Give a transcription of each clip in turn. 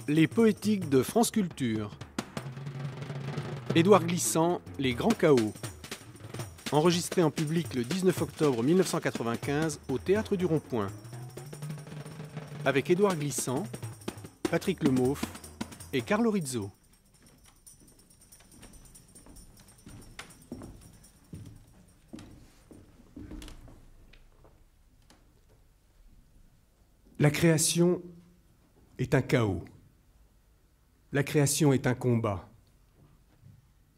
Les poétiques de France Culture. Édouard Glissant, Les Grands Chaos. Enregistré en public le 19 octobre 1995 au Théâtre du Rond-Point. Avec Édouard Glissant, Patrick Lemauff et Carlo Rizzo. La création est un chaos. La création est un combat.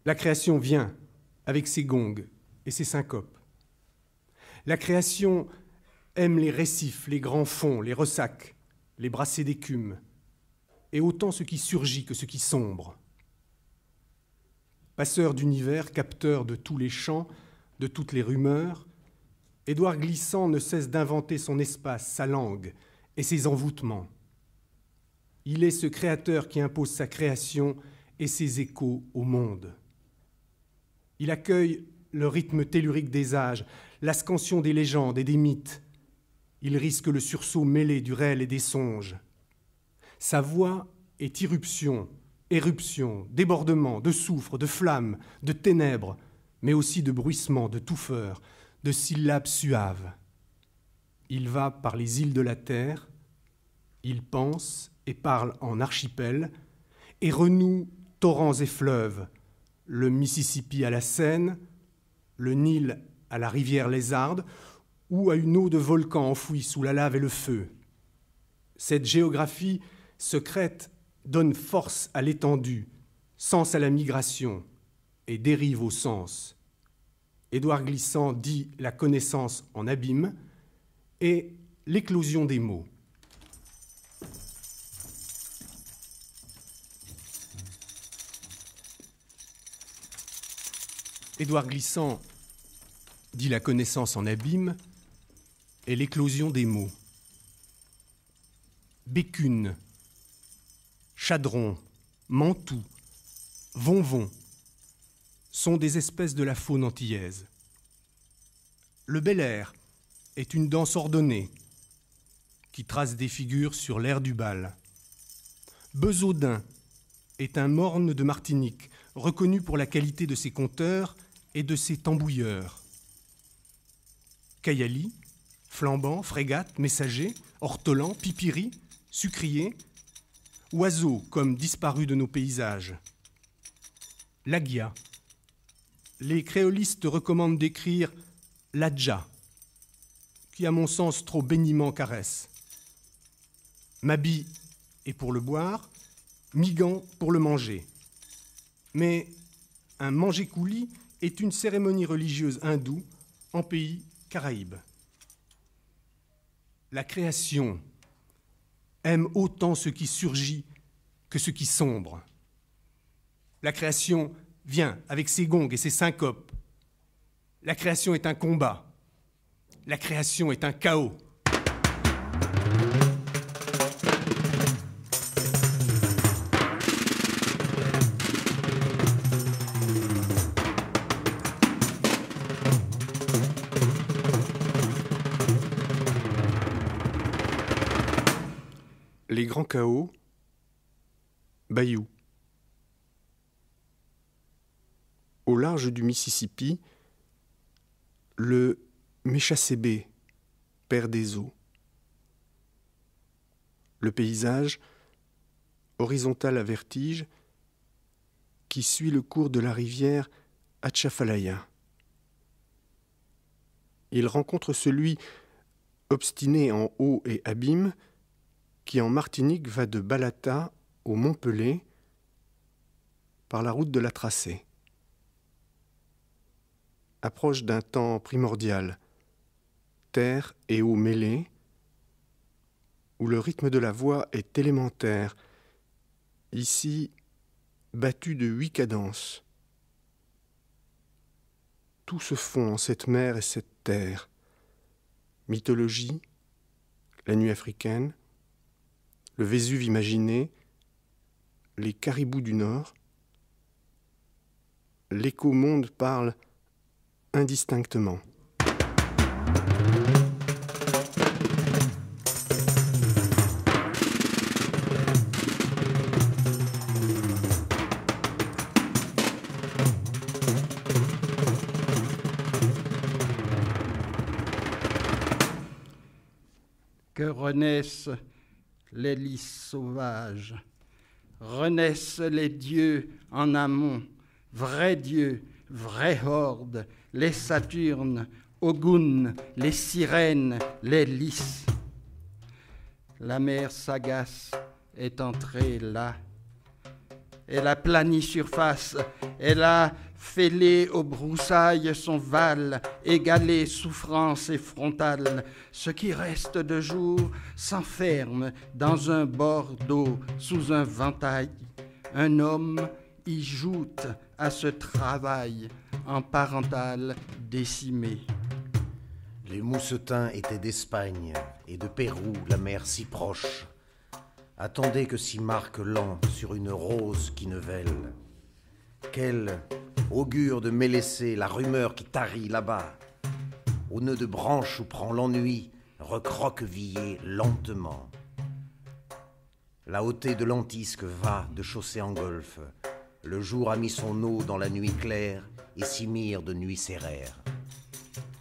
La création vient avec ses gongs et ses syncopes. La création aime les récifs, les grands fonds, les ressacs, les brassées d'écume, et autant ce qui surgit que ce qui sombre. Passeur d'univers, capteur de tous les chants, de toutes les rumeurs, Édouard Glissant ne cesse d'inventer son espace, sa langue et ses envoûtements. Il est ce créateur qui impose sa création et ses échos au monde. Il accueille le rythme tellurique des âges, la scansion des légendes et des mythes. Il risque le sursaut mêlé du réel et des songes. Sa voix est irruption, éruption, débordement, de soufre, de flamme, de ténèbres, mais aussi de bruissement, de touffeur, de syllabes suaves. Il va par les îles de la terre, il pense et parle en archipel, et renoue torrents et fleuves, le Mississippi à la Seine, le Nil à la rivière Lézarde, ou à une eau de volcan enfouie sous la lave et le feu. Cette géographie secrète donne force à l'étendue, sens à la migration, et dérive au sens. Édouard Glissant dit la connaissance en abîme et l'éclosion des mots. Édouard Glissant dit la connaissance en abîme et l'éclosion des mots. Bécune, chadron, mantou, vonvon sont des espèces de la faune antillaise. Le bel air est une danse ordonnée qui trace des figures sur l'air du bal. Besaudin est un morne de Martinique reconnu pour la qualité de ses conteurs et de ses tambouilleurs. Kayali, flambant, frégate, messager, ortolan, pipiri, sucrier, oiseaux comme disparus de nos paysages. L'agia. Les créolistes recommandent d'écrire l'adja, qui à mon sens trop béniment caresse. Mabi est pour le boire, migan pour le manger. Mais un manger-coulis est une cérémonie religieuse hindoue en pays Caraïbes. La création aime autant ce qui surgit que ce qui sombre. La création vient avec ses gongs et ses syncopes. La création est un combat. La création est un chaos. Les Grands Chaos, Bayou. Au large du Mississippi, le Méchassébé, père des eaux. Le paysage, horizontal à vertige, qui suit le cours de la rivière Atchafalaya. Il rencontre celui obstiné en eau et abîme, qui en Martinique va de Balata au Mont-Pelé par la route de la Tracée. Approche d'un temps primordial, terre et eau mêlées, où le rythme de la voix est élémentaire, ici battu de 8 cadences. Tout se fond en cette mer et cette terre. Mythologie, la nuit africaine, le Vésuve imaginé, les caribous du Nord. L'écho-monde parle indistinctement. que renaissent les lys sauvages, renaissent les dieux en amont, vrais dieux, vraies hordes, les Saturnes, Ogun, les sirènes, les lys. La mer sagace est entrée là. Elle a plani surface, elle a fêlé aux broussailles son val, égalé souffrance et frontale. Ce qui reste de jour s'enferme dans un bord d'eau sous un ventail. Un homme y joute à ce travail en parental décimé. Les moussetins étaient d'Espagne et de Pérou, la mer si proche. Attendez que s'y marque lent sur une rose qui ne vèle. Quel augure de mélaissé la rumeur qui tarit là-bas. Au nœud de branche où prend l'ennui, recroquevillé lentement. La hautée de lentisque va de chaussée en golfe. Le jour a mis son eau dans la nuit claire et s'y mire de nuit sérère.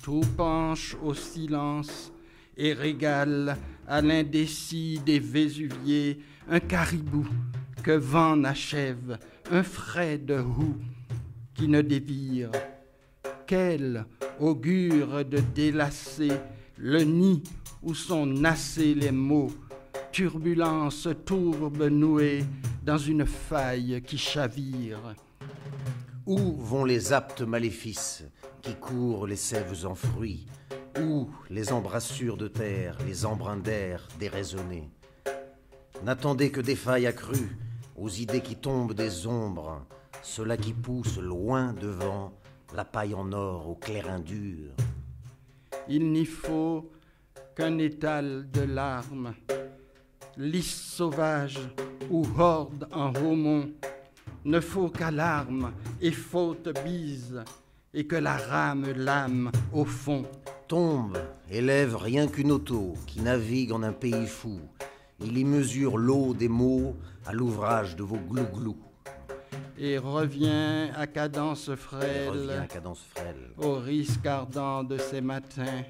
Tout penche au silence et régale à l'indécis des Vésuviers un caribou que vent n'achève, un frais de houx qui ne dévire. Quel augure de délasser le nid où sont nassés les mots, turbulence tourbe nouée dans une faille qui chavire. Où vont les aptes maléfices qui courent les sèves en fruits? Où les embrassures de terre, les embruns d'air déraisonnés? N'attendez que des failles accrues aux idées qui tombent des ombres, ceux-là qui poussent loin devant la paille en or au clairin dur. Il n'y faut qu'un étal de larmes, lys sauvage ou horde en haumont, ne faut qu'alarme et faute bise, et que la rame lame au fond. Tombe, élève rien qu'une auto qui navigue en un pays fou. Il y mesure l'eau des mots à l'ouvrage de vos glou-glou. Et revient à cadence frêle, au risque ardent de ces matins.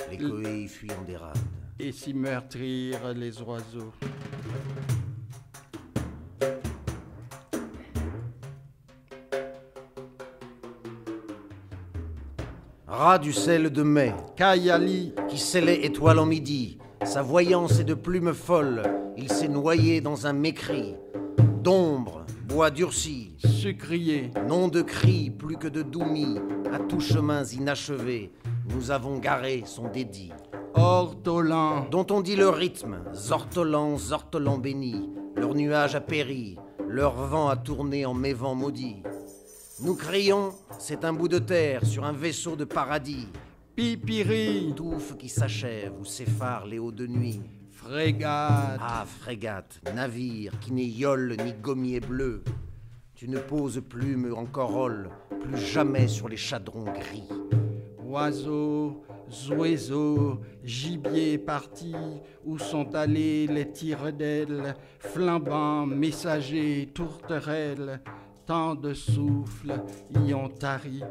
Les coées y fuient en dérade. Et s'y meurtrir les oiseaux. Rat du sel de mai, Kayali, qui scellait étoile en midi, sa voyance est de plume folle, il s'est noyé dans un mécrit. D'ombre, bois durci, sucrier, nom de cri plus que de doumi, à tous chemins inachevés, nous avons garé son dédit. ortolan, Dont on dit le rythme, zortolan béni, leur nuage a péri, leur vent a tourné en mévent maudit. Nous crions, c'est un bout de terre sur un vaisseau de paradis. pipiri, Touffe qui s'achève où s'effarent les hauts de nuit. frégate, Ah, frégate, navire qui n'est yole ni gommier bleu. Tu ne poses plume en corolle, plus jamais sur les chadrons gris. oiseaux, oiseaux, gibier parti, où sont allés les tire-d'ailes, flambants, messagers, tourterelles, tant de souffles y ont tari.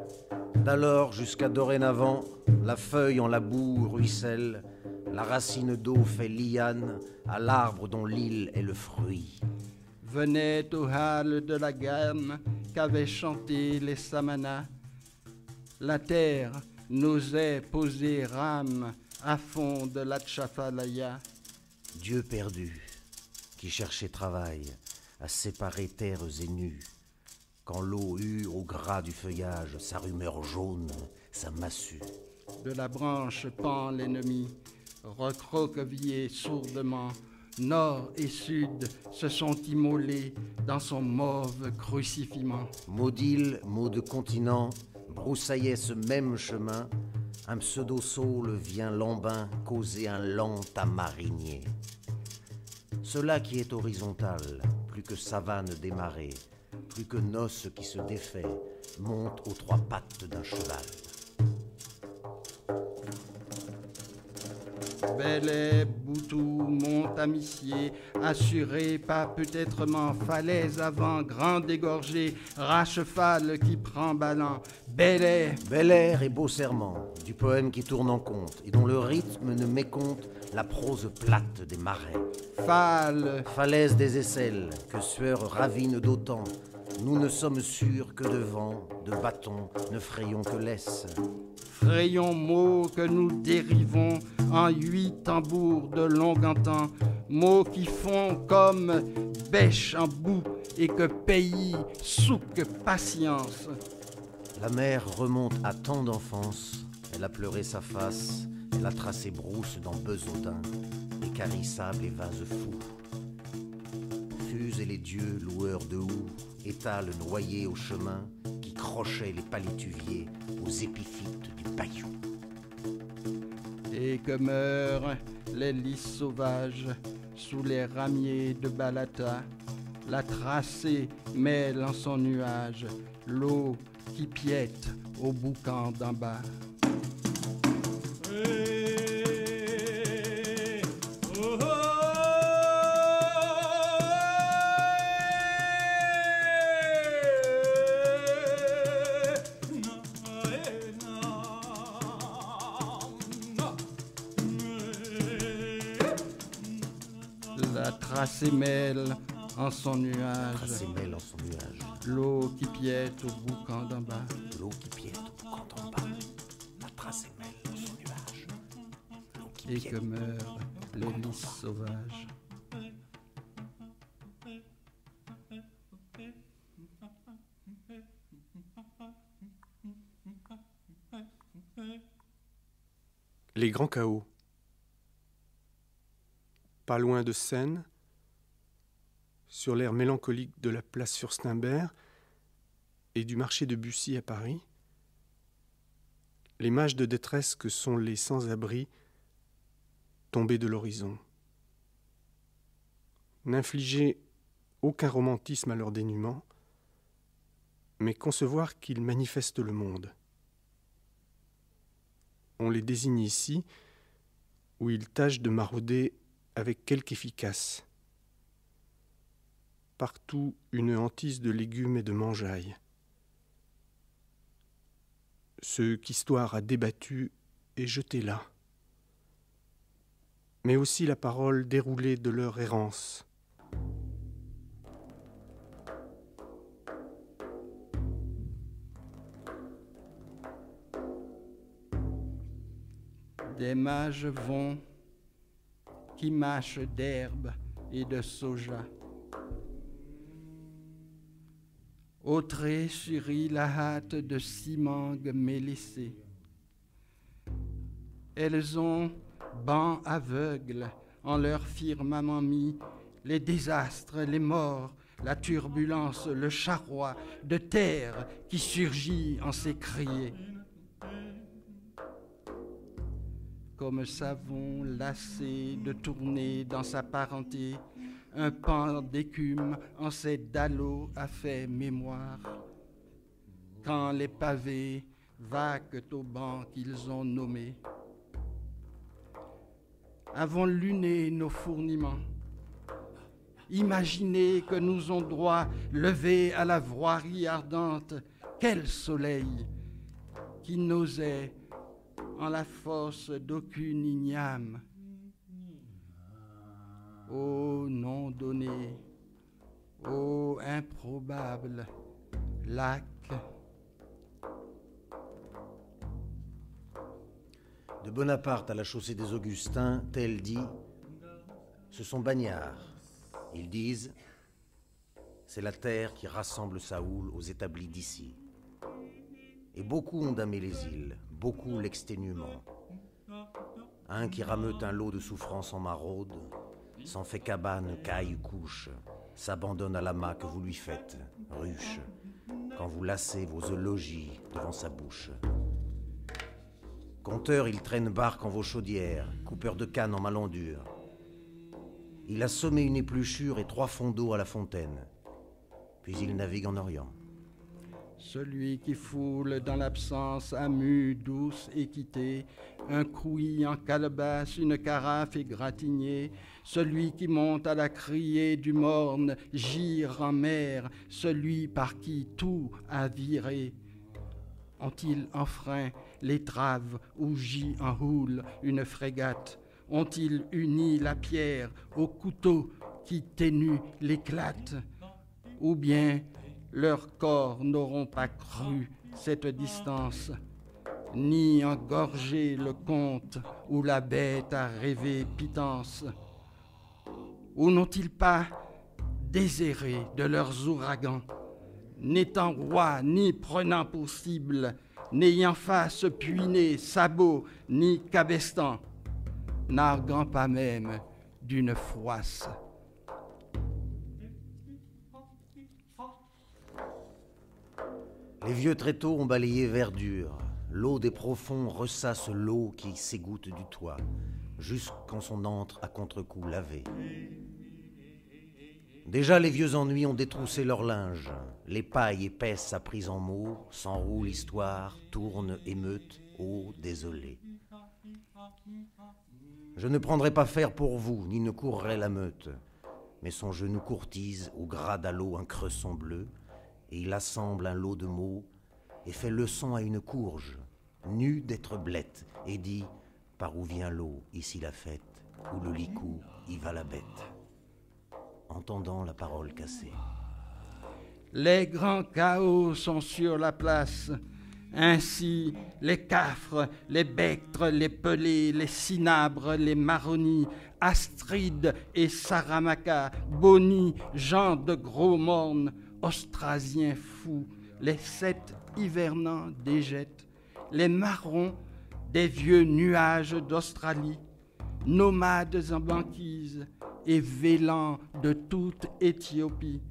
D'alors jusqu'à dorénavant, la feuille en la boue ruisselle, la racine d'eau fait liane à l'arbre dont l'île est le fruit. Venait aux halles de la gamme qu'avaient chanté les samanas. La terre n'osait poser rame à fond de la Tchafalaya. Dieu perdu, qui cherchait travail à séparer terres et nus, quand l'eau eut au gras du feuillage sa rumeur jaune, sa massue. De la branche pend l'ennemi, recroquevillé sourdement. Nord et sud se sont immolés dans son mauve crucifiement. Mot d'île, mot de continent, broussaillait ce même chemin. Un pseudo-saule vient lambin causer un lent à marinier. Cela qui est horizontal, plus que savane démarrée, plus que noce qui se défait, monte aux trois pattes d'un cheval. Bel Boutou, Mont-Amissier, assuré par peut-être falaise avant, grand dégorgé, rachefal qui prend ballant, bel air. Bel air et beau serment, du poème qui tourne en conte, et dont le rythme ne mécompte la prose plate des marais. Fale, Falaise des aisselles, que sueur ravine d'autant, nous ne sommes sûrs que de vent, de bâton, ne frayons que laisse. frayons mots que nous dérivons en 8 tambours de long en temps, mots qui font comme bêche en bout et que pays souque patience. La mer remonte à tant d'enfance, elle a pleuré sa face, elle a tracé brousse dans Besaudin, et carissable et vases fous. Fuse et les dieux, loueurs de houx, étalent noyés au chemin, qui crochaient les palétuviers aux épiphytes du Bayou. Et que meurent les lys sauvages sous les ramiers de Balata, la tracée mêle en son nuage l'eau qui piète au boucan d'en bas. La tracée mêle en son nuage Tracé mêle en son nuage, l'eau qui piète au boucan d'en bas. l'eau qui piète au boucan d'en bas. La tracé mêle en son nuage, l'eau qui Et piète. que meurent les lys sauvages. Les grands chaos. Pas loin de Seine, sur l'air mélancolique de la place Fürstenberg et du marché de Bussy à Paris, les mages de détresse que sont les sans-abri tombés de l'horizon. N'infliger aucun romantisme à leur dénuement, mais concevoir qu'ils manifestent le monde. On les désigne ici où ils tâchent de marauder avec quelque efficace. Partout une hantise de légumes et de mangeailles. Ceux qu'histoire a débattus et jetés là. Mais aussi la parole déroulée de leur errance. Des mages vont qui mâchent d'herbe et de soja. Autré surit la hâte de cimangues mélissées. Elles ont bancs aveugles en leur firmament mis les désastres, les morts, la turbulence, le charroi de terre qui surgit en s'écrier. Comme savon lassé de tourner dans sa parenté, un pan d'écume en ses dallots a fait mémoire. Quand les pavés vaquent aux bancs qu'ils ont nommés, avons luné nos fourniments, imaginez que nous ont droit levés à la voirie ardente, quel soleil qui n'osait en la force d'aucune igname. Ô non donné, ô improbable lac. De Bonaparte à la chaussée des Augustins, tel dit, ce sont bagnards. Ils disent, c'est la terre qui rassemble sa houle aux établis d'ici. Et beaucoup ont damé les îles, beaucoup l'exténuement. Un qui rameute un lot de souffrance en maraude, s'en fait cabane, caille, couche, s'abandonne à l'amas que vous lui faites, ruche, quand vous lassez vos logis devant sa bouche. Conteur, il traîne barque en vos chaudières, coupeur de canne en malandure. Il a sommé une épluchure et 3 fonds d'eau à la fontaine, puis il navigue en Orient. Celui qui foule dans l'absence à mue douce équité, un crouy en calebasse, une carafe égratignée, celui qui monte à la criée du morne, gire en mer, celui par qui tout a viré. Ont-ils enfreint l'étrave où gît en houle une frégate? Ont-ils uni la pierre au couteau qui ténue l'éclate? Ou bien leurs corps n'auront pas cru cette distance, ni engorgé le conte où la bête a rêvé pitance? Ou n'ont-ils pas déserré de leurs ouragans, n'étant roi ni prenant pour cible, n'ayant face puiné, sabot ni cabestan, narguant pas même d'une froisse? Les vieux tréteaux ont balayé verdure. L'eau des profonds ressasse l'eau qui s'égoutte du toit, jusqu'en son antre à contre-coup lavé. Déjà les vieux ennuis ont détroussé leur linge. Les pailles épaisses apprises en mots s'enroulent l'histoire, tournent émeute, ô désolé. Je ne prendrai pas fer pour vous, ni ne courrai la meute. Mais son genou courtise au gras d'allô un cresson bleu, et il assemble un lot de mots, et fait leçon à une courge, nue d'être blette, et dit « Par où vient l'eau, ici la fête, où le licou, y va la bête ?» entendant la parole cassée. Les grands chaos sont sur la place. Ainsi, les cafres, les bectres, les pelés, les cinabres, les maronies, Astrides et Saramacca, Boni, Jean de Gros-Morne, Austrasiens fous, les 7 hivernants déjettent, les marrons des vieux nuages d'Australie, nomades en banquise et vélants de toute Éthiopie,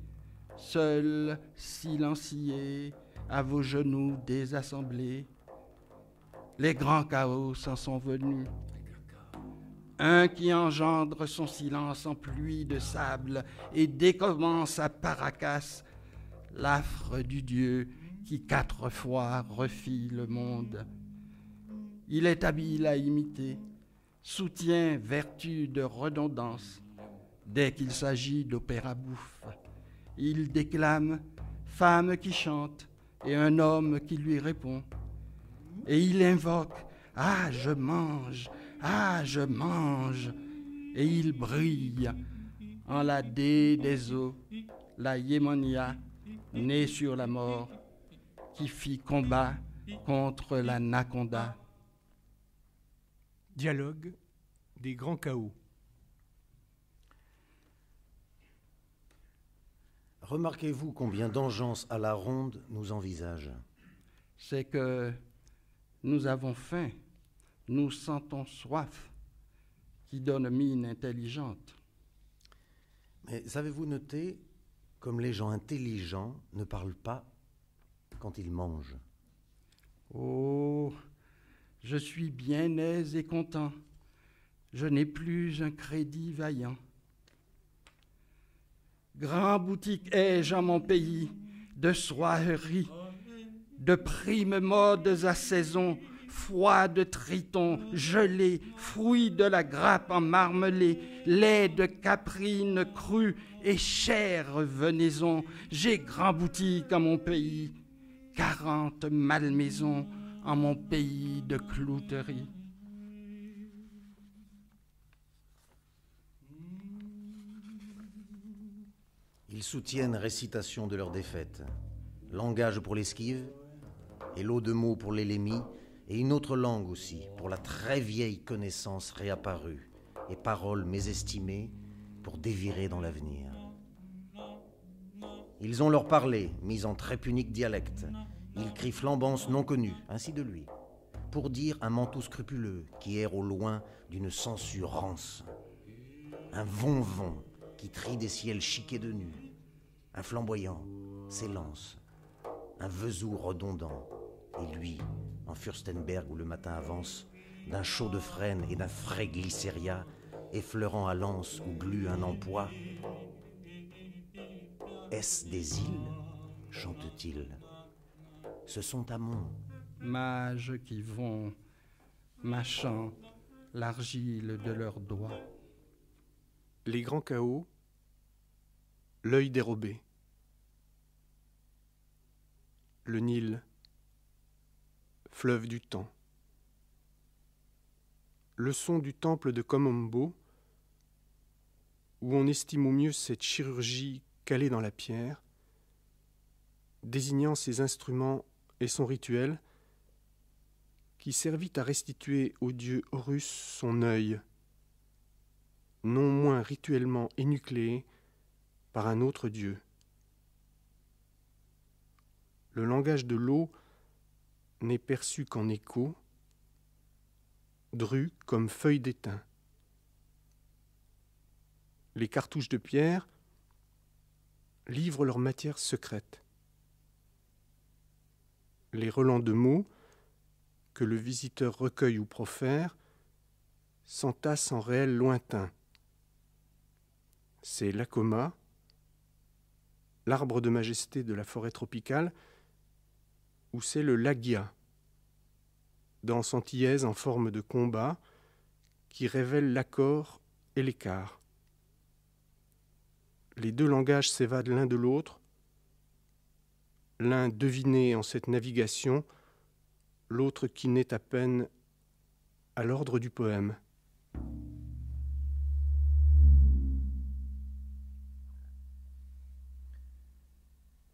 seuls, silenciés, à vos genoux désassemblés, les grands chaos s'en sont venus. Un qui engendre son silence en pluie de sable et décommence à Paracas, l'affre du Dieu qui 4 fois refit le monde. Il est habile à imiter, soutient vertu de redondance. Dès qu'il s'agit d'opéra bouffe, il déclame femme qui chante et un homme qui lui répond. Et il invoque « Ah, je mange, ah, je mange !» Et il brille en la dée des eaux, la Yémonia, née sur la mort, qui fit combat contre la Naconda. Dialogue des grands chaos. Remarquez-vous combien d'engeance à la ronde nous envisage. C'est que nous avons faim, nous sentons soif, qui donne mine intelligente. Mais avez-vous noté comme les gens intelligents ne parlent pas quand ils mangent? Oh, je suis bien aise et content, je n'ai plus un crédit vaillant. Grand boutique ai-je en mon pays, de soieries, de primes modes à saison, foie de triton, gelé, fruits de la grappe en marmelé, lait de caprine cru et chère venaison. J'ai grand boutique en mon pays, 40 malmaisons en mon pays de clouterie. Ils soutiennent récitation de leur défaite, langage pour l'esquive, et lot de mots pour l'élémie, et une autre langue aussi, pour la très vieille connaissance réapparue, et paroles mésestimées pour dévirer dans l'avenir. Ils ont leur parler, mis en très punique dialecte. Ils crient flambance non connue, ainsi de lui, pour dire un manteau scrupuleux qui erre au loin d'une censure rance. Un von-von qui trie des ciels chiqués de nu. Un flamboyant s'élance, un vesours redondant, et lui, en Furstenberg où le matin avance, d'un chaud de frêne et d'un frais glycéria, effleurant à l'anse où glue un empois. Est-ce des îles, chante-t-il? Ce sont amants. Mages qui vont, mâchant l'argile de leurs doigts. Les grands chaos, l'œil dérobé. Le Nil, fleuve du temps. Le son du temple de Komombo, où on estime au mieux cette chirurgie calée dans la pierre, désignant ses instruments et son rituel, qui servit à restituer au dieu Horus son œil, non moins rituellement énucléé par un autre dieu. Le langage de l'eau n'est perçu qu'en écho, dru comme feuille d'étain. Les cartouches de pierre livrent leur matière secrète. Les relents de mots que le visiteur recueille ou profère s'entassent en réel lointain. C'est l'Akoma, l'arbre de majesté de la forêt tropicale, ou c'est le Lagia, danse antillaise en forme de combat qui révèle l'accord et l'écart. Les deux langages s'évadent l'un de l'autre, l'un deviné en cette navigation, l'autre qui naît à peine à l'ordre du poème.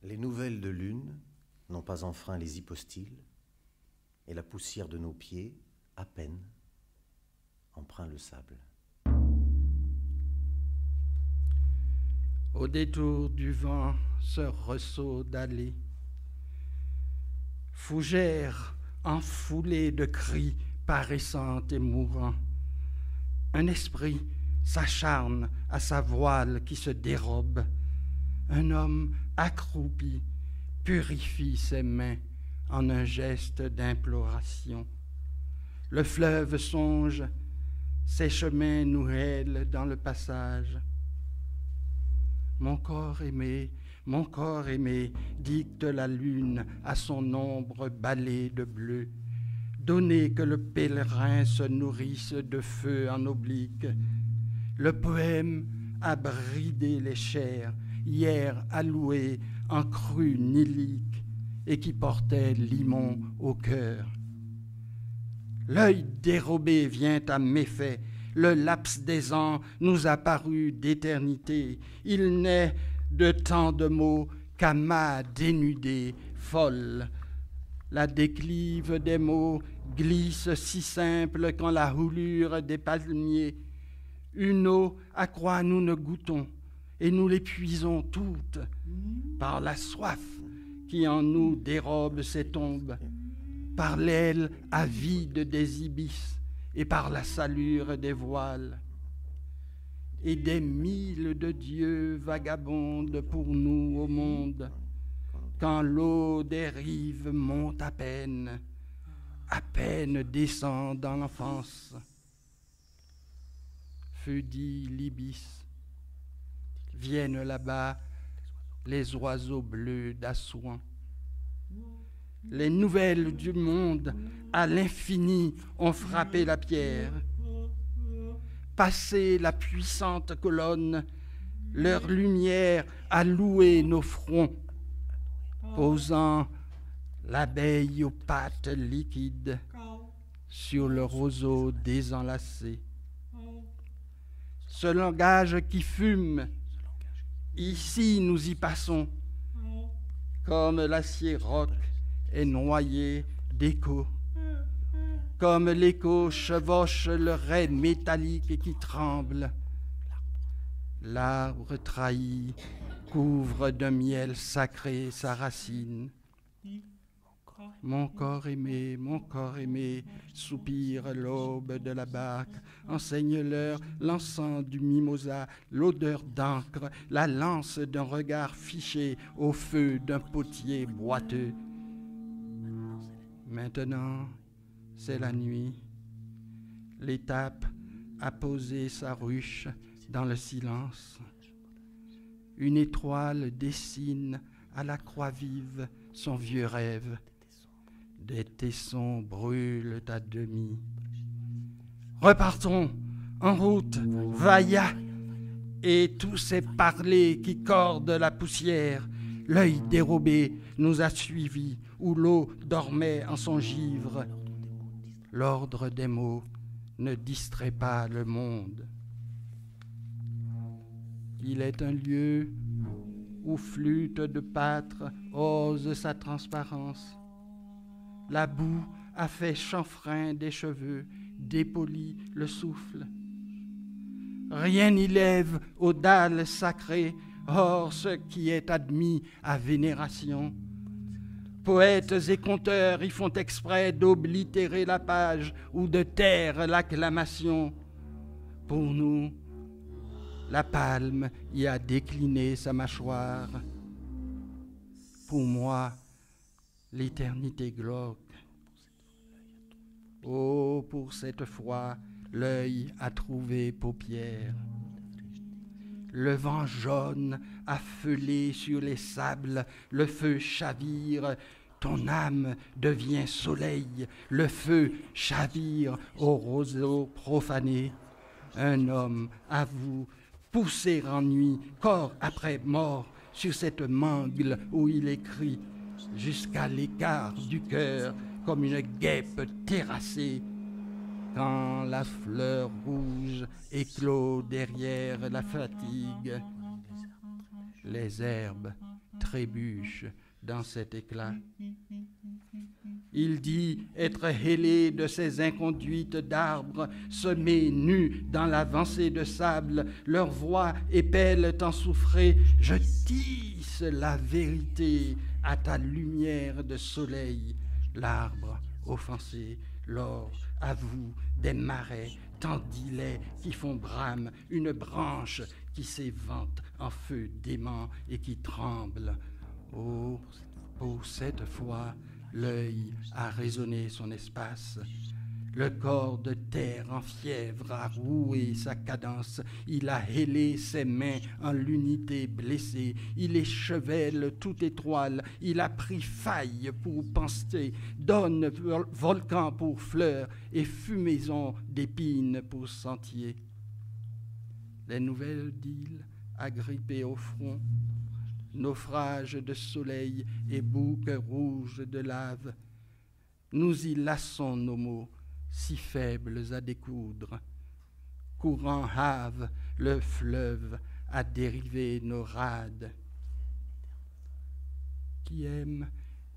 Les nouvelles de lune n'ont pas enfreint les hypostyles, et la poussière de nos pieds, à peine, empreint le sable. Au détour du vent, ce ressaut d'allée, fougère enfoulée de cris paraissants et mourants, un esprit s'acharne à sa voile qui se dérobe, un homme accroupi purifie ses mains en un geste d'imploration. Le fleuve songe, ses chemins nous hèlent dans le passage. Mon corps aimé, dicte la lune à son ombre balée de bleu. Donnez que le pèlerin se nourrisse de feu en oblique. Le poème a bridé les chairs, hier alloué en cru nilique, et qui portait limon au cœur. L'œil dérobé vient à méfait, le laps des ans nous a paru d'éternité. Il n'est de tant de mots qu'amas dénudée, folle. La déclive des mots glisse si simple quand la houlure des palmiers. Une eau à quoi nous ne goûtons, et nous l'épuisons toutes par la soif qui en nous dérobe ces tombes, par l'aile avide des ibis et par la salure des voiles. Et des milles de dieux vagabondent pour nous au monde, quand l'eau des rives monte à peine descend dans l'enfance. Feu dit l'ibis, viennent là-bas les oiseaux bleus d'Assouan. Les nouvelles du monde à l'infini ont frappé la pierre. Passé la puissante colonne, leur lumière a loué nos fronts, posant l'abeille aux pattes liquides sur le roseau désenlacé. Ce langage qui fume, ici nous y passons, comme l'acier roc est noyé d'écho, comme l'écho chevauche le rai métallique qui tremble. L'arbre trahi couvre de miel sacré sa racine. Mon corps aimé, soupire l'aube de la barque, enseigne-leur l'encens du mimosa, l'odeur d'encre, la lance d'un regard fiché au feu d'un potier boiteux. Maintenant, c'est la nuit. L'étape a posé sa ruche dans le silence. Une étoile dessine à la croix vive son vieux rêve. Des tessons brûlent à demi. Repartons, en route, Vaya, et tous ces parlers qui cordent la poussière, l'œil dérobé nous a suivis, où l'eau dormait en son givre. L'ordre des mots ne distrait pas le monde. Il est un lieu où flûte de pâtre ose sa transparence. La boue a fait chanfrein des cheveux, dépoli le souffle. Rien n'y lève aux dalles sacrées, hors ce qui est admis à vénération. Poètes et conteurs y font exprès d'oblitérer la page ou de taire l'acclamation. Pour nous, la palme y a décliné sa mâchoire. Pour moi, l'éternité glauque. Oh, pour cette fois, l'œil a trouvé paupières. Le vent jaune a feulé sur les sables, le feu chavire, ton âme devient soleil, le feu chavire au roseau profané. Un homme avoue pousser en nuit, corps après mort, sur cette mangle où il écrit, jusqu'à l'écart du cœur, comme une guêpe terrassée. Quand la fleur rouge éclot derrière la fatigue, les herbes trébuchent dans cet éclat. Il dit être hélé de ces inconduites d'arbres, semés nus dans l'avancée de sable, leur voix épelle t'ensouffrer. Je tisse la vérité à ta lumière de soleil. L'arbre offensé, l'or avoue des marais, tendis-les qui font brame, une branche qui s'évente en feu dément et qui tremble. Oh, pour cette fois, l'œil a résonné son espace. Le corps de terre en fièvre a roué sa cadence. Il a hélé ses mains en l'unité blessée. Il échevèle toute étoile. Il a pris faille pour penser. Donne volcan pour fleurs et fumaison d'épines pour sentier. Les nouvelles d'îles agrippées au front, naufrages de soleil et bouques rouges de lave, nous y lassons nos mots, si faibles à découdre. Courant hâve, le fleuve a dérivé nos rades. Qui aime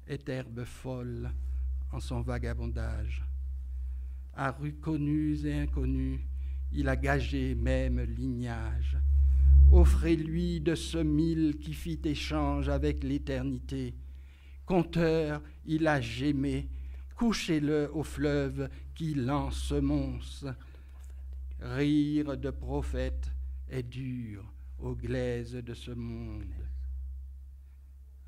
est herbe folle en son vagabondage. À rues connues et inconnues, il a gagé même lignage. Offrez-lui de ce mille qui fit échange avec l'éternité. Conteur, il a gémé, couchez-le au fleuve qui l'ensemonce. Rire de prophète est dur aux glaises de ce monde.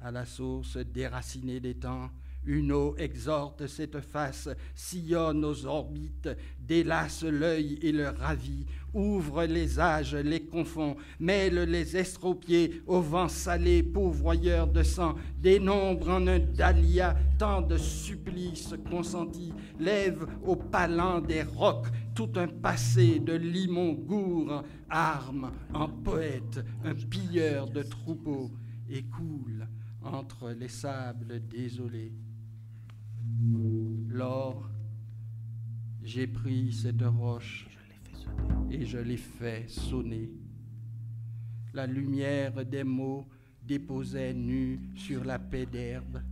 À la source déracinée des temps, une eau exhorte cette face, sillonne aux orbites, délace l'œil et le ravit, ouvre les âges, les confond, mêle les estropiés au vent salé, pourvoyeur de sang, dénombre en un dahlia tant de supplices consentis, lève au palan des rocs tout un passé de Limongour, arme en poète, un pilleur de troupeaux, et coule entre les sables désolés. Lors, j'ai pris cette roche et je l'ai fait sonner. La lumière des mots déposait nue sur la paix d'herbe.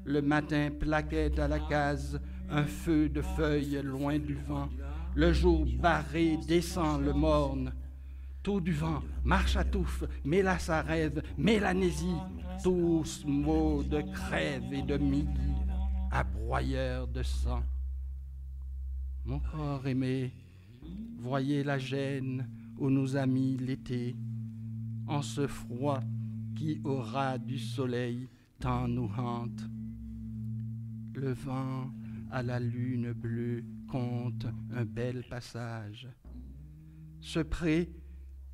Le matin plaquait à la case un feu de feuilles loin du vent. Le jour barré descend le morne. Taux du vent, marche à touffe, mélasse à rêve, mélanésie, tous mots de crève et de midi, à broyeur de sang. Mon corps aimé, voyez la gêne où nous a mis l'été, en ce froid qui aura du soleil tant nous hante. Le vent à la lune bleue compte un bel passage. Ce pré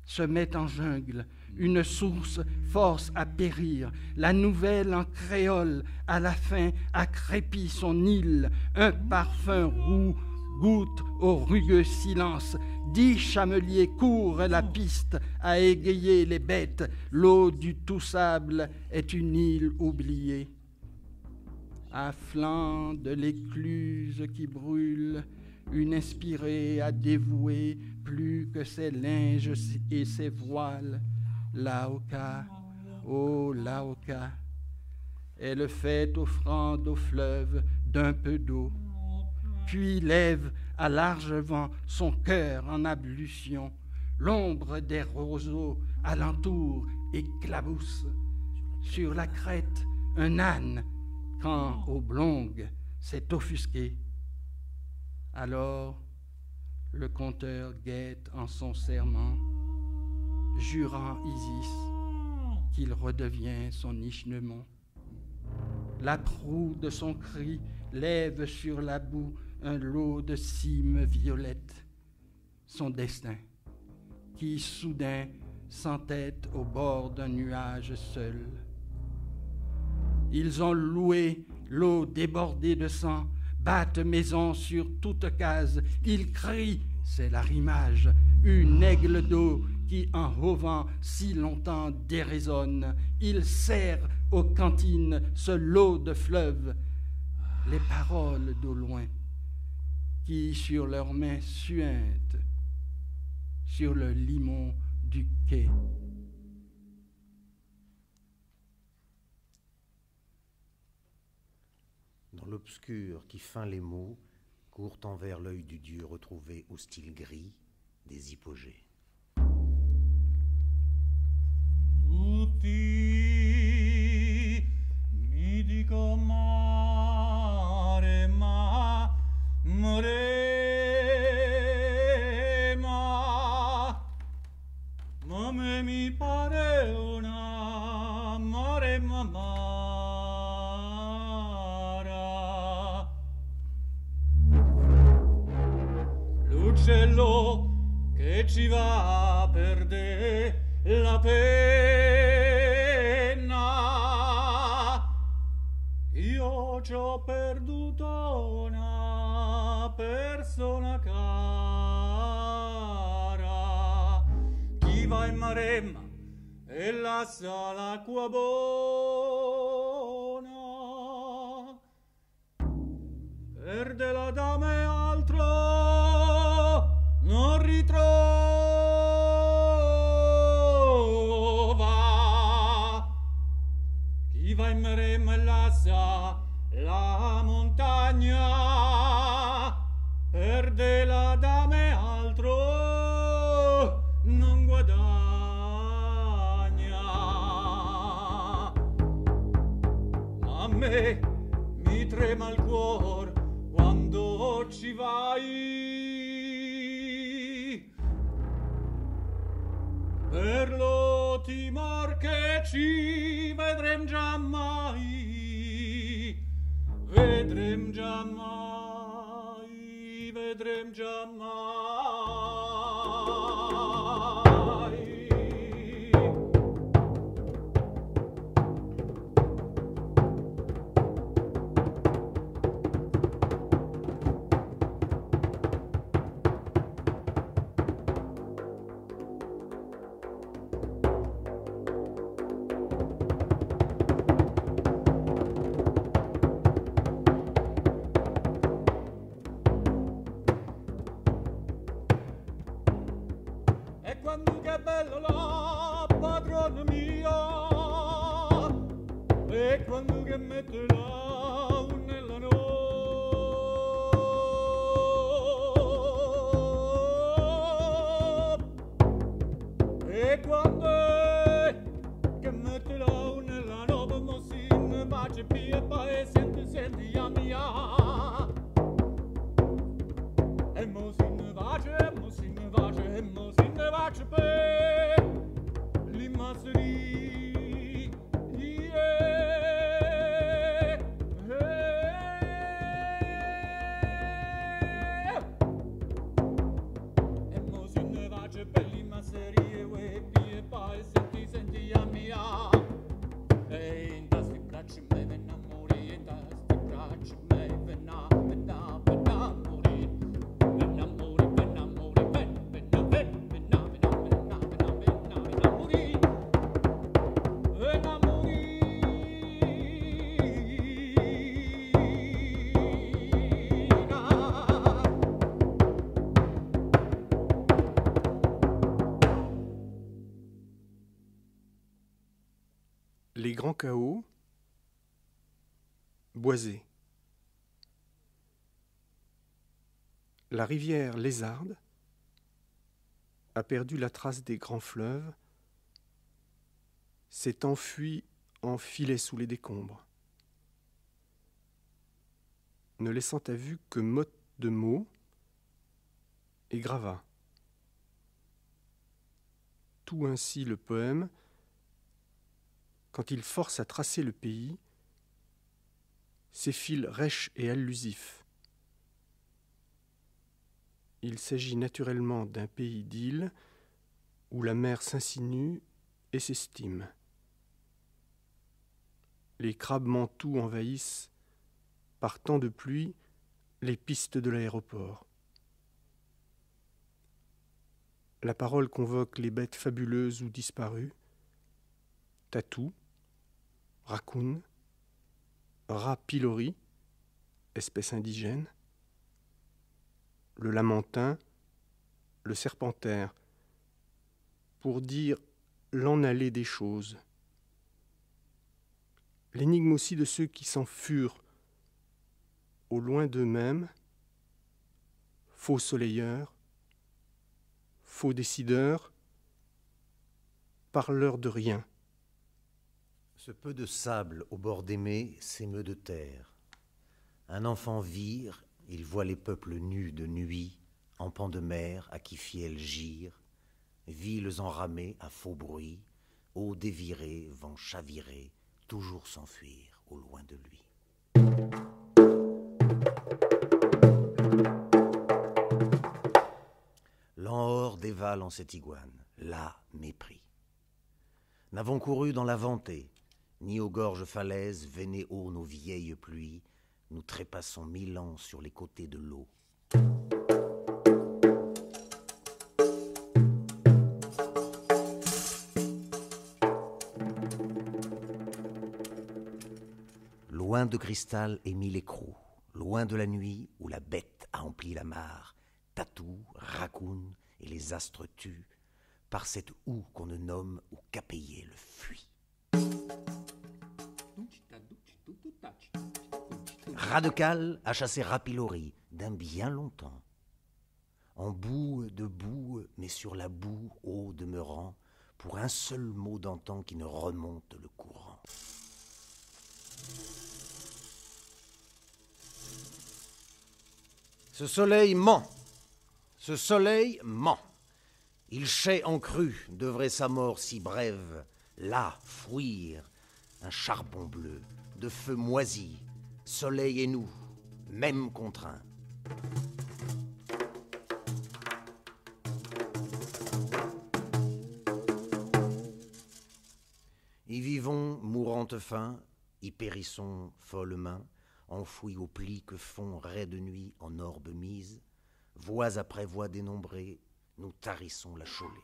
se met en jungle, une source force à périr. La nouvelle en créole, à la fin, a crépi son île. Un parfum roux goûte au rugueux silence. 10 chameliers courent la piste à égayer les bêtes. L'eau du tout-sable est une île oubliée. À flanc de l'écluse qui brûle, une inspirée à dévouer plus que ses linges et ses voiles. Laoka, oh Laoka, elle fait offrande au fleuve d'un peu d'eau, puis lève à large vent son cœur en ablution. L'ombre des roseaux alentour éclabousse. Sur la crête, un âne, quand Oblongue s'est offusqué. Alors, le conteur guette en son serment, jurant Isis qu'il redevient son Ichneumon. La proue de son cri lève sur la boue un lot de cimes violettes. Son destin, qui soudain s'entête au bord d'un nuage seul. Ils ont loué l'eau débordée de sang, battent maison sur toute case. Ils crient, c'est l'arrimage, une aigle d'eau qui en haut vent si longtemps déraisonne. Ils serrent aux cantines ce lot de fleuves, les paroles d'au loin, qui sur leurs mains suintent sur le limon du quai. Dans l'obscur qui feint les mots, court envers l'œil du dieu retrouvé au style gris des hypogées. Tutti mi dico mare ma me mi pare una mare mamara. L'uccello che ci va perde la penna. Io ci ho perduto una persona cara. Chi va in Maremma e lascia l'acqua buona, perde la dama e altro non ritrova. Chi va in Maremma e lascia la montagna, perde la dama e altro non guadagna. A me mi trema il cuor quando ci vai, per lo timor che ci vedrem giammai, vedrem giammai, vedrem giammai. Quando che bello la padrona mia, e quando che mette la nella no, e quando che mette la nella no, mo si ne bacia pia e senti a mia, e mo si ne bacia, e mo si ne bacia, e mo si ne bacia per l'immasserie, yeah, e mo si ne bacia per l'immasserie, e pie poi senti a mia, e in tasti bracci me venna morire, in tasti bracci me venna morire. grand chaos, boisé. La rivière Lézarde a perdu la trace des grands fleuves, s'est enfuie en filet sous les décombres, ne laissant à vue que mottes de mots et gravats. Tout ainsi le poème, quand il force à tracer le pays, ses fils rêches et allusifs. Il s'agit naturellement d'un pays d'îles où la mer s'insinue et s'estime. Les crabes mantous envahissent, par temps de pluie, les pistes de l'aéroport. La parole convoque les bêtes fabuleuses ou disparues, tatou, raccoon, rat pilori, espèce indigène, le lamentin, le serpentaire, pour dire l'en aller des choses. L'énigme aussi de ceux qui s'en furent, au loin d'eux-mêmes, faux soleilleurs, faux décideurs, parleurs de rien. Ce peu de sable au bord des mets s'émeut de terre. Un enfant vire, il voit les peuples nus de nuit, en pan de mer à qui fiel gire, villes enramées à faux bruit, eaux dévirées, vents chavirés, toujours s'enfuir au loin de lui. L'enhors dévale en cette iguane, là mépris. N'avons couru dans la ventée, ni aux gorges falaises veinées haut nos vieilles pluies, nous trépassons 1000 ans sur les côtés de l'eau. Loin de cristal et mille écrous, loin de la nuit où la bête a empli la mare, tatou, raccoon et les astres tuent, par cette houe qu'on ne nomme ou qu'à payer le fuit. Ras de cale a chassé Rapilori d'un bien longtemps. En boue de boue, mais sur la boue haut demeurant, pour un seul mot d'antan qui ne remonte le courant. Ce soleil ment, ce soleil ment. Il chait en crue, devrait sa mort si brève, là, fouir, un charbon bleu, de feu moisi, soleil et nous, même contraints. Y vivons, mourante faim, y périssons, folle main, enfouis aux plis que font raies de nuit en orbe mise, voix après voix dénombrées, nous tarissons la Cholet.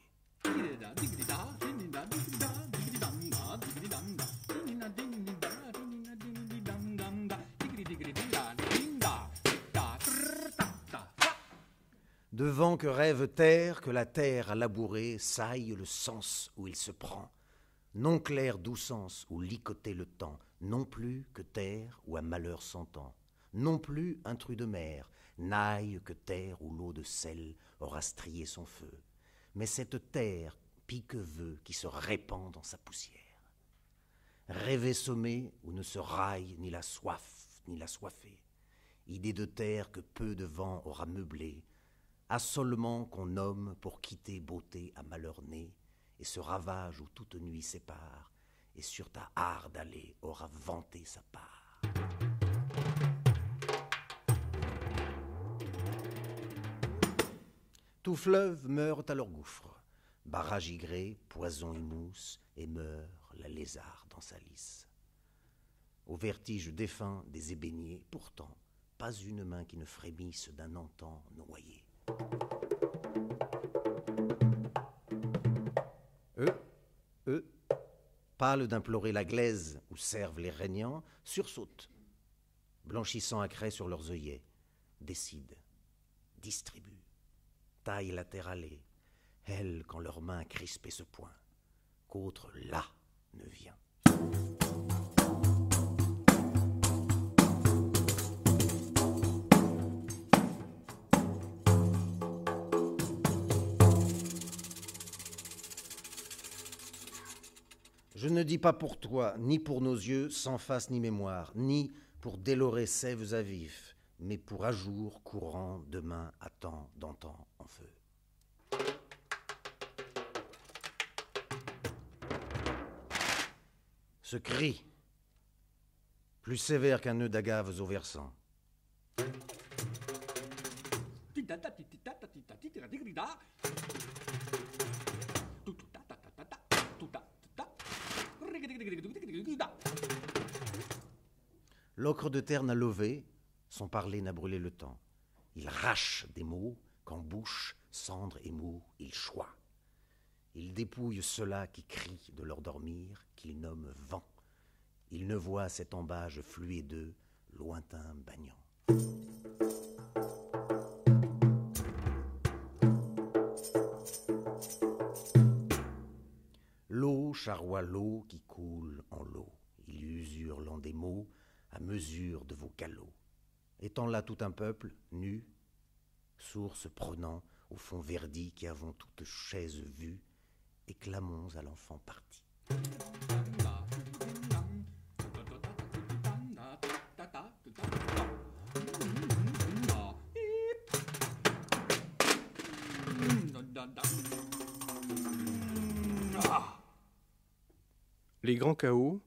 Devant que rêve terre, que la terre a labouré, saille le sens où il se prend. Non clair doux sens où licoter le temps, non plus que terre où un malheur s'entend, non plus intrus de mer, naille que terre où l'eau de sel aura strié son feu, mais cette terre pique-vœux qui se répand dans sa poussière. Rêver sommet où ne se raille ni la soif ni la soifée, idée de terre que peu de vent aura meublée, assolement qu'on nomme pour quitter beauté à malheur né, et ce ravage où toute nuit sépare, et sur ta harde allée aura vanté sa part. Tout fleuve meurt à leur gouffre, barrage igré, poison y mousse, et meurt la lézarde dans sa lisse. Au vertige défunt des ébéniers, pourtant, pas une main qui ne frémisse d'un antan noyé. Eux, pâles d'implorer la glaise où servent les régnants, sursautent, blanchissant à craie sur leurs œillets, décident, distribuent, taillent la terre allée, elles, quand leurs mains crispent ce point, qu'autre là ne vient. Je ne dis pas pour toi, ni pour nos yeux, sans face ni mémoire, ni pour délorer sèves à vif, mais pour à jour, courant, demain, à temps, d'antan, en feu. Ce cri, plus sévère qu'un nœud d'agaves au versant. L'ocre de terre n'a levé, son parler n'a brûlé le temps. Il rache des mots qu'en bouche, cendre et mots, il choix. Il dépouille ceux-là qui crient de leur dormir, qu'il nomme vent. Il ne voit cet embâge fluideux, lointain bagnant. L'eau charroie l'eau qui coule en l'eau. Il usure l'en des mots à mesure de vos galops. Étant là tout un peuple, nu, source prenant au fond verdi qui avons toute chaise vue, et clamons à l'enfant parti. Les grands chaos,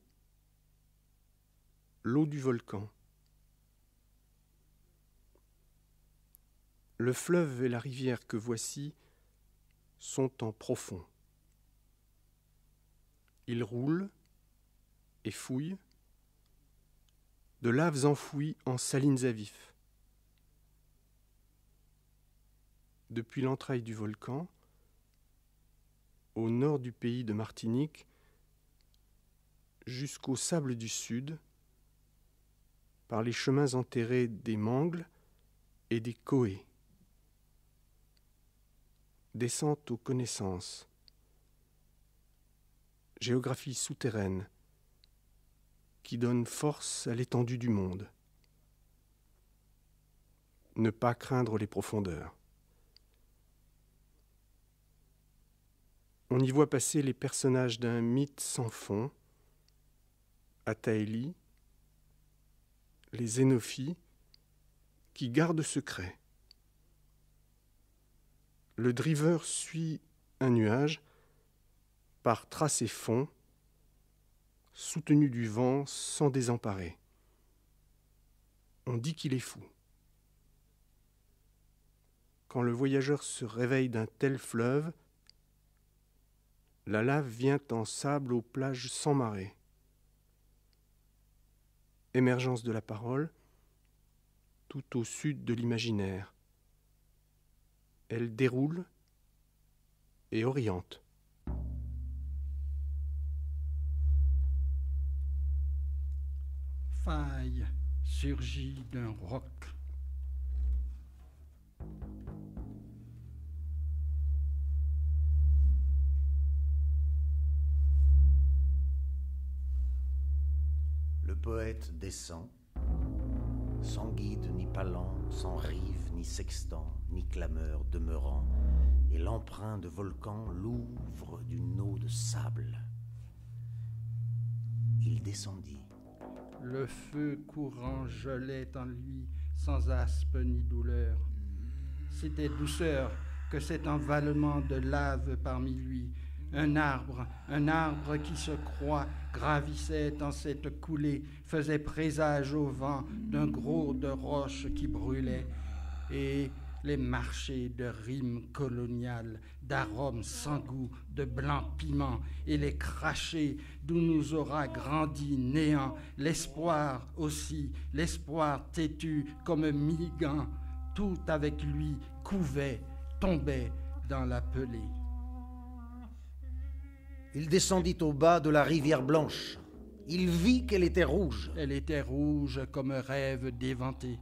l'eau du volcan. Le fleuve et la rivière que voici sont en profond. Ils roulent et fouillent, de laves enfouies en salines à vif. Depuis l'entraille du volcan, au nord du pays de Martinique, jusqu'au sable du sud, par les chemins enterrés des mangles et des coées. Descente aux connaissances, géographie souterraine, qui donne force à l'étendue du monde. Ne pas craindre les profondeurs. On y voit passer les personnages d'un mythe sans fond, Ataélie, les Zénophies, qui gardent secret. Le driver suit un nuage par tracé fond, soutenu du vent sans désemparer. On dit qu'il est fou. Quand le voyageur se réveille d'un tel fleuve, la lave vient en sable aux plages sans marée. Émergence de la parole, tout au sud de l'imaginaire. Elle déroule et oriente. Faille surgit d'un roc. Le poète descend, sans guide ni palan, sans rive ni sextant, ni clameur demeurant, et l'emprunt de volcan l'ouvre d'une eau de sable. Il descendit. Le feu courant gelait en lui, sans aspe ni douleur. C'était douceur que cet envalement de lave parmi lui. Un arbre qui se croît, gravissait en cette coulée, faisait présage au vent d'un gros de roches qui brûlait, et les marchés de rimes coloniales, d'arômes sans goût, de blancs piments, et les crachés d'où nous aura grandi néant, l'espoir aussi, l'espoir têtu comme migan, tout avec lui couvait, tombait dans la pelée. Il descendit au bas de la rivière blanche. Il vit qu'elle était rouge. Elle était rouge comme un rêve d'éventé.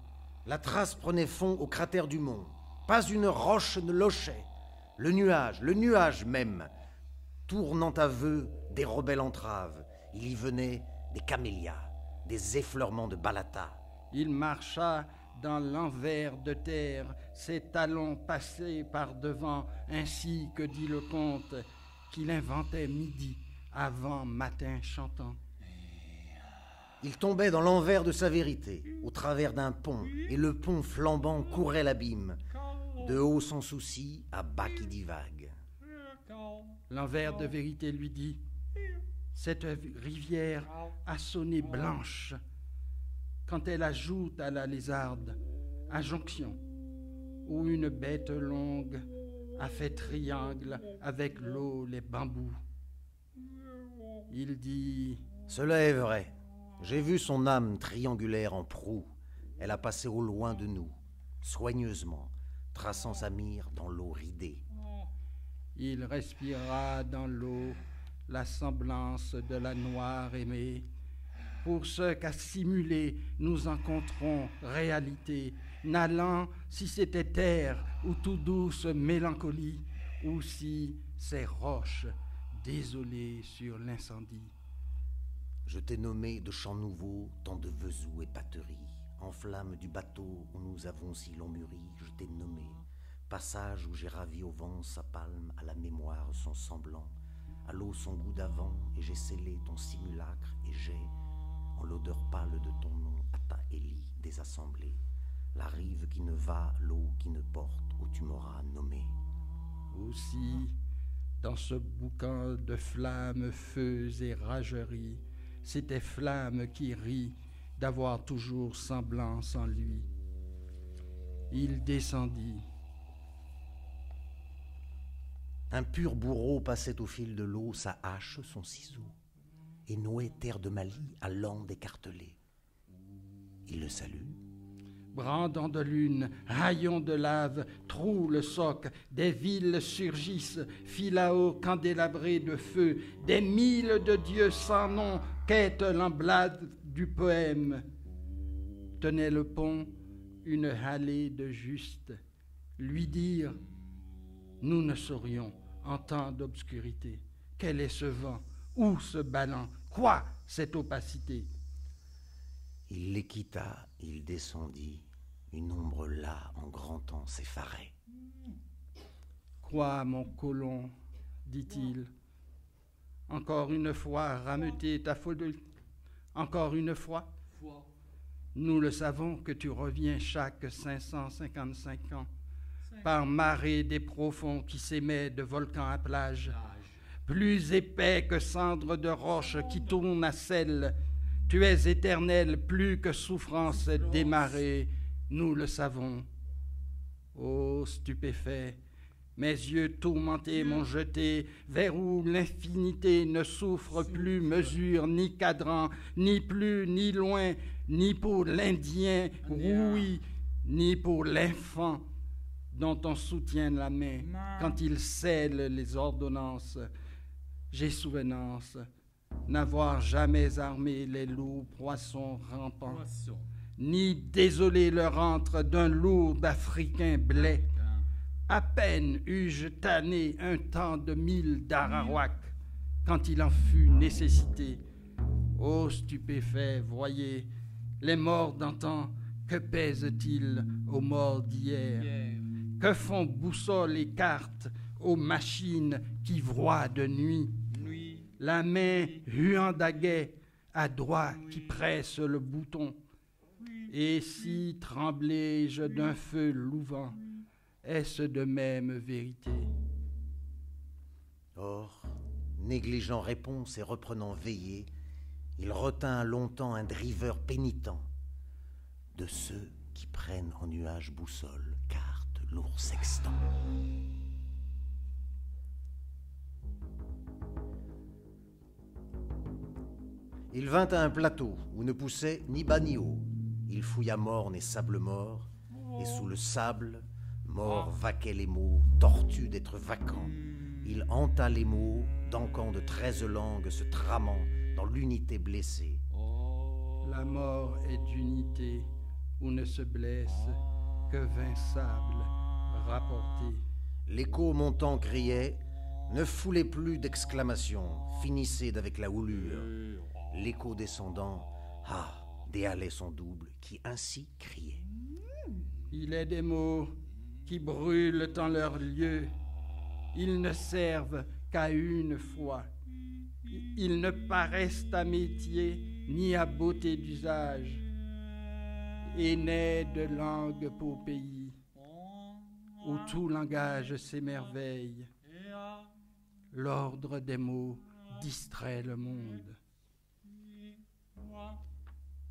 La trace prenait fond au cratère du mont. Pas une roche ne lochait. Le nuage même, tournant à vœux, dérobait l'entrave. Il y venait des camélias, des effleurements de balata. Il marcha dans l'envers de terre, ses talons passés par devant, ainsi que dit le conte, qu'il inventait midi, avant matin chantant. Il tombait dans l'envers de sa vérité, au travers d'un pont, et le pont flambant courait l'abîme, de haut sans souci à bas qui divague. L'envers de vérité lui dit, cette rivière a sonné blanche quand elle ajoute à la lézarde injonction, où une bête longue a fait triangle avec l'eau, les bambous. Il dit, Cela est vrai. J'ai vu son âme triangulaire en proue. Elle a passé au loin de nous, soigneusement, traçant sa mire dans l'eau ridée. Il respira dans l'eau la semblance de la noire aimée. Pour ce qu'à simuler nous encontrons réalité, n'allant si c'était terre ou tout douce mélancolie, ou si ces roches désolées sur l'incendie. Je t'ai nommé de chants nouveaux, tant de vesous et batteries. En flamme du bateau où nous avons si long mûri, je t'ai nommé. Passage où j'ai ravi au vent sa palme, à la mémoire son semblant, à l'eau son goût d'avant, et j'ai scellé ton simulacre, et j'ai, en l'odeur pâle de ton nom, à ta Élie désassemblée, la rive qui ne va, l'eau qui ne porte, où tu m'auras nommé. Aussi, dans ce boucan de flammes, feux et rageries, c'était flamme qui rit d'avoir toujours semblance en lui. Il descendit. Un pur bourreau passait au fil de l'eau, sa hache, son ciseau, et nouait terre de Mali à l'ande écartelée. Il le salue. Brandant de lune, rayons de lave, trouent le soc, des villes surgissent, Philao candélabré de feu, des milles de dieux sans nom quêtent l'emblade du poème. Tenait le pont une halée de justes, lui dire, nous ne saurions en temps d'obscurité, quel est ce vent, où ce ballon, quoi cette opacité? Il les quitta, il descendit, une ombre là en grand temps s'effarait. Crois, mon colon, dit-il, encore une fois rameuter ta folie, encore une fois. Nous le savons que tu reviens chaque 555 ans, par marée des profonds qui s'émet de volcans à plage, plus épais que cendres de roche qui tournent à sel. Tu es éternel plus que souffrance démarrée, nous le savons. Ô stupéfait, mes yeux tourmentés m'ont jeté vers où l'infinité ne souffre plus mesure ni cadran, ni plus ni loin, ni pour l'Indien rouille, ni pour l'infant dont on soutient la main quand il scelle les ordonnances. J'ai souvenance n'avoir jamais armé les loups poissons rampants, ni désolé leur antre d'un lourd africain blé. À peine eus-je tanné un temps de 1000 d'Araouac, quand il en fut nécessité. Ô stupéfait, voyez, les morts d'antan, que pèsent-ils aux morts d'hier? Que font boussole et cartes aux machines qui vroient de nuit? La main huant d'aguet, à droite qui presse le bouton. Et si tremblai-je d'un feu louvant, est-ce de même vérité? Or, négligeant réponse et reprenant veillée, il retint longtemps un driveur pénitent, de ceux qui prennent en nuage boussole, carte, lourd sextant. Il vint à un plateau où ne poussait ni bas ni haut. Il fouilla morne et sable mort, et sous le sable, mort vaquaient les mots, tortus d'être vacants. Il hanta les mots, d'encans de 13 langues se tramant dans l'unité blessée. La mort est d'unité où ne se blesse que 20 sables rapportés. L'écho montant criait, ne foulait plus d'exclamations, finissait d'avec la houlure. L'écho descendant, déhalait son double, qui ainsi criait. Il est des mots qui brûlent en leur lieu. Ils ne servent qu'à une fois. Ils ne paraissent à métier ni à beauté d'usage, et naît de langue pour pays, où tout langage s'émerveille. L'ordre des mots distrait le monde.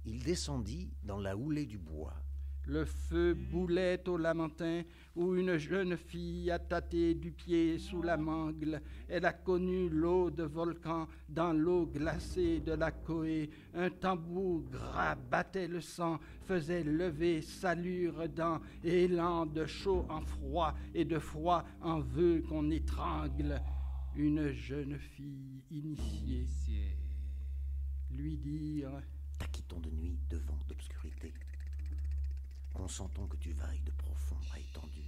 Il descendit dans la houlée du bois. Le feu boulait au lamentin, où une jeune fille a tâté du pied sous la mangle. Elle a connu l'eau de volcan dans l'eau glacée de la Coé. Un tambour gras battait le sang, faisait lever salure dans élan de chaud en froid et de froid en veut qu'on étrangle. Une jeune fille initiée lui dire: Taquitons de nuit, de vent, d'obscurité. Consentons que tu vailles de profond à étendu,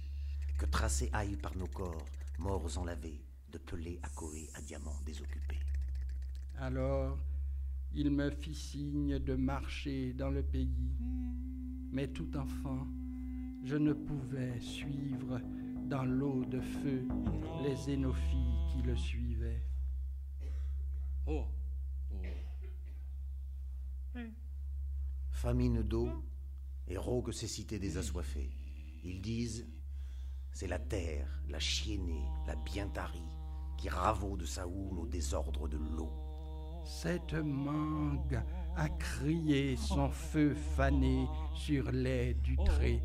que tracés aillent par nos corps, morts enlavés, de Pelée à Coé à diamant désoccupé. Alors, il me fit signe de marcher dans le pays, mais tout enfant, je ne pouvais suivre dans l'eau de feu les zénophiles qui le suivaient. Famine d'eau et rogue ces cités des assoiffés. Ils disent: c'est la terre, la chiennée, la bien tarie, qui ravaut de sa houle au désordre de l'eau. Cette mangue a crié son feu fané sur les du trait.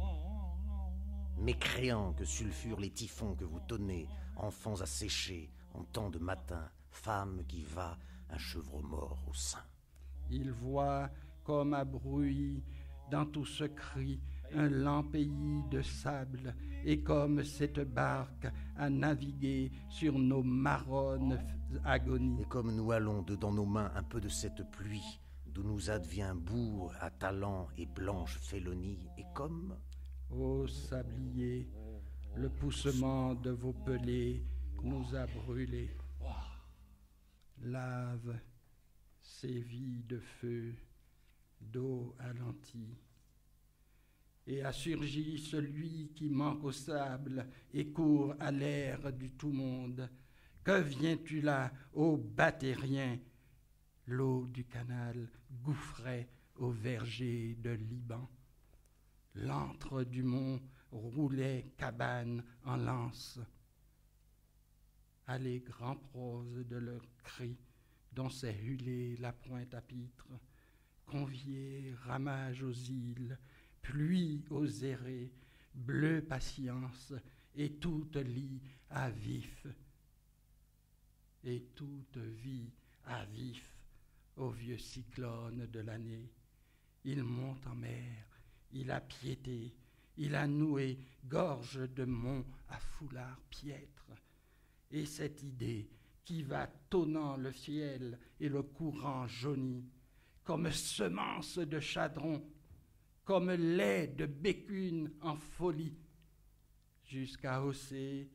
Mécréants que sulfurent les typhons que vous tenez, enfants à sécher en temps de matin, femme qui va, un chevreau mort au sein. Il voit comme à bruit dans tout ce cri un lent pays de sable, et comme cette barque à naviguer sur nos marronnes agonies. Et comme nous allons dedans nos mains un peu de cette pluie, d'où nous advient bourg à talent et blanche félonie, et comme... Ô sablier, le poussement de vos pelés nous a brûlés. Lave ces vies de feu, d'eau alentie. Et a surgi celui qui manque au sable et court à l'air du tout-monde. Que viens-tu là, ô Battérien? L'eau du canal gouffrait au verger de Liban. L'antre du mont roulait cabane en lance. À les grands proses de leurs cris, dont s'est hulée la pointe à pitre, conviés ramage aux îles, pluie aux érés, bleue patience, et toute lie à vif, et toute vie à vif au vieux cyclone de l'année. Il monte en mer, il a piété, il a noué gorge de mont à foulard piètre, et cette idée qui va tonnant le ciel et le courant jauni, comme semence de chadron, comme lait de bécune en folie, jusqu'à Océ,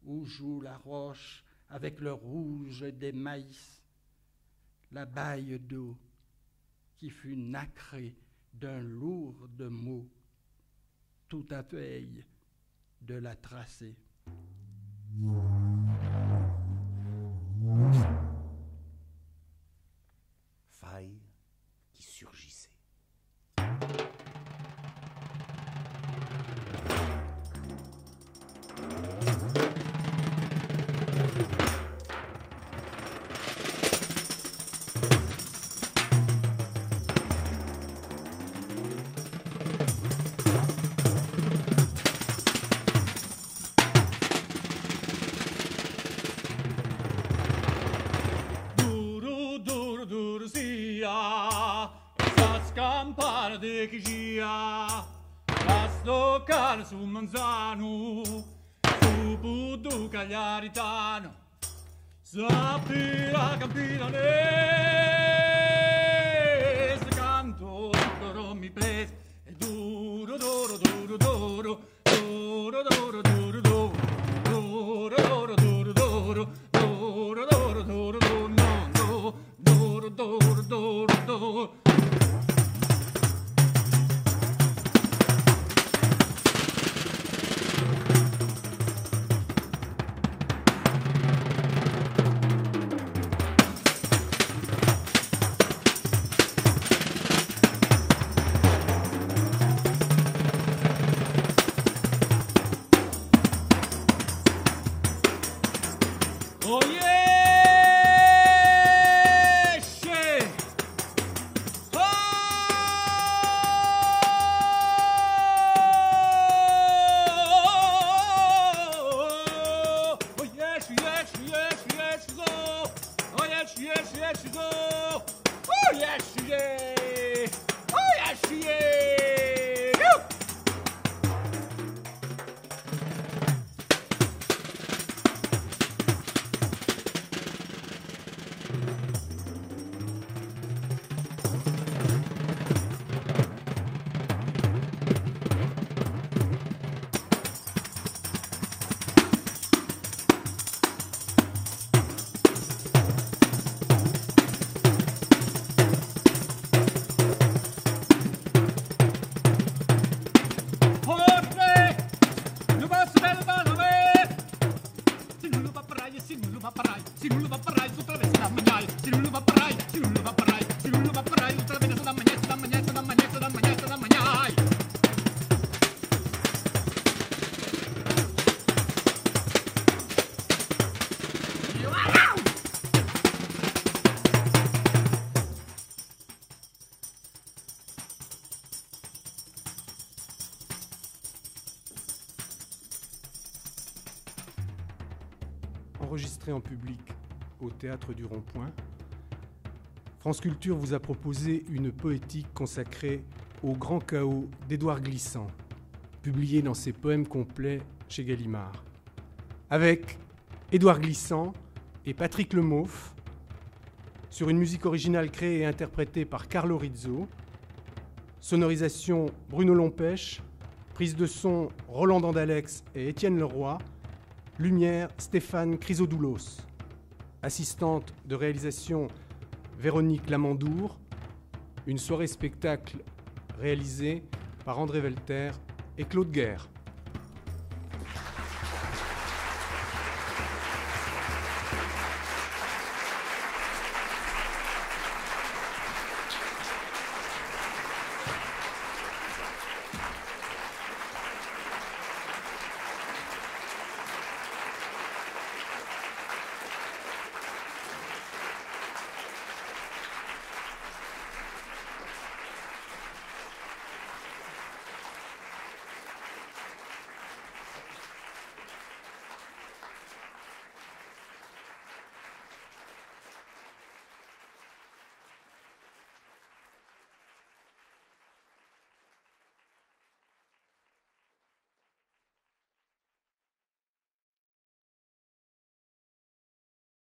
où joue la roche avec le rouge des maïs, la baille d'eau qui fut nacrée d'un lourd de mots, tout à veille de la tracer. Faille qui surgissait. Su Manzano, su Budu Cagliaritano, Sapira Campidanese, canto duro mi prese, e duro, duro, duro, duro, duro, duro, duro, duro, duro, duro, duro, duro, duro, duro, duro, duro, no, duro, duro, duro, duro. Oh yeah! Enregistré en public au Théâtre du Rond-Point, France Culture vous a proposé une poétique consacrée au grand chaos d'Édouard Glissant, publié dans ses poèmes complets chez Gallimard. Avec Édouard Glissant et Patrick Lemauff, sur une musique originale créée et interprétée par Carlo Rizzo, sonorisation Bruno Lompèche, prise de son Roland Dandalex et Étienne Leroy, lumière Stéphane Chrysodoulos, assistante de réalisation Véronique Lamandour, une soirée spectacle réalisée par André Velter et Claude Guerre.